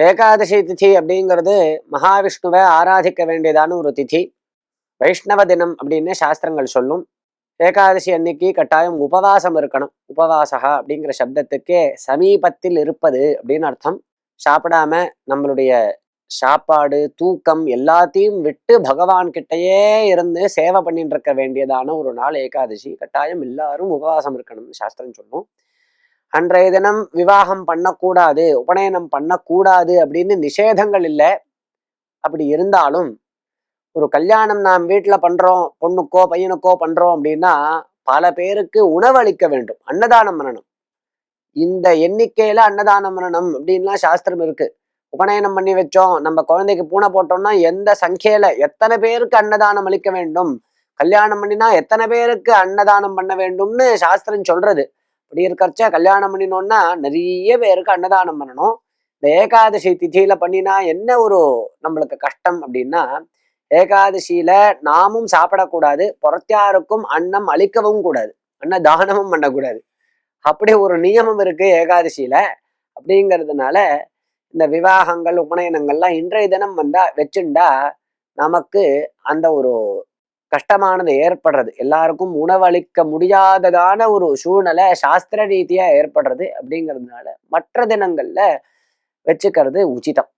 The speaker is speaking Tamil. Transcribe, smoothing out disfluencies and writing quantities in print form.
ஏகாதசி திதி அப்படிங்கிறது மகாவிஷ்ணுவை ஆராதிக்க வேண்டியதான ஒரு திதி. வைஷ்ணவ தினம் அப்படின்னு சாஸ்திரங்கள் சொல்லும். ஏகாதசி அன்னைக்கு கட்டாயம் உபவாசம் இருக்கணும். உபவாசகா அப்படிங்கிற சப்தத்துக்கே சமீபத்தில் இருப்பது அப்படின்னு அர்த்தம். சாப்பிடாம நம்மளுடைய சாப்பாடு தூக்கம் எல்லாத்தையும் விட்டு பகவான் கிட்டயே இருந்து சேவை பண்ணிட்டு இருக்க வேண்டியதான ஒரு நாள் ஏகாதசி. கட்டாயம் எல்லாரும் உபவாசம் இருக்கணும்னு சாஸ்திரம் சொல்லும். அன்றைய தினம் விவாகம் பண்ணக்கூடாது, உபநயனம் பண்ணக்கூடாது அப்படின்னு நிஷேதங்கள் இல்லை. அப்படி இருந்தாலும் ஒரு கல்யாணம் நாம் வீட்டுல பண்றோம், பொண்ணுக்கோ பையனுக்கோ பண்றோம் அப்படின்னா பல பேருக்கு உணவளிக்க வேண்டும், அன்னதானம் பண்ணணும். இந்த எண்ணிக்கையில அன்னதானம் பண்ணணும் அப்படின்லாம் சாஸ்திரம் இருக்கு. உபநயனம் பண்ணி வச்சோம், நம்ம குழந்தைக்கு பூனை போட்டோம்னா எந்த சங்கையில எத்தனை பேருக்கு அன்னதானம் அளிக்க வேண்டும், கல்யாணம் பண்ணினா எத்தனை பேருக்கு அன்னதானம் பண்ண வேண்டும்னு சாஸ்திரம் சொல்றது. அப்படி இருக்கிறச்ச கல்யாணம் பண்ணினோம்னா நிறைய பேருக்கு அன்னதானம் பண்ணணும். இந்த ஏகாதசி திதியில பண்ணினா என்ன ஒரு நம்மளுக்கு கஷ்டம் அப்படின்னா, ஏகாதசியில நாமும் சாப்பிடக்கூடாது, புறத்தியாருக்கும் அன்னம் அளிக்கவும் கூடாது, அன்னதானமும் பண்ணக்கூடாது. அப்படி ஒரு நியமம் இருக்கு ஏகாதசியில. அப்படிங்கிறதுனால இந்த விவாகங்கள் உபநயனங்கள்லாம் இன்றைய தினம் வந்தா வச்சுண்டா நமக்கு அந்த ஒரு கஷ்டமானது ஏற்படுறது, எல்லாருக்கும் உணவளிக்க முடியாததான ஒரு சூழ்நிலை சாஸ்திர ரீதியா ஏற்படுறது. அப்படிங்கிறதுனால மற்ற தினங்கள்ல வச்சுக்கிறது உச்சிதம்.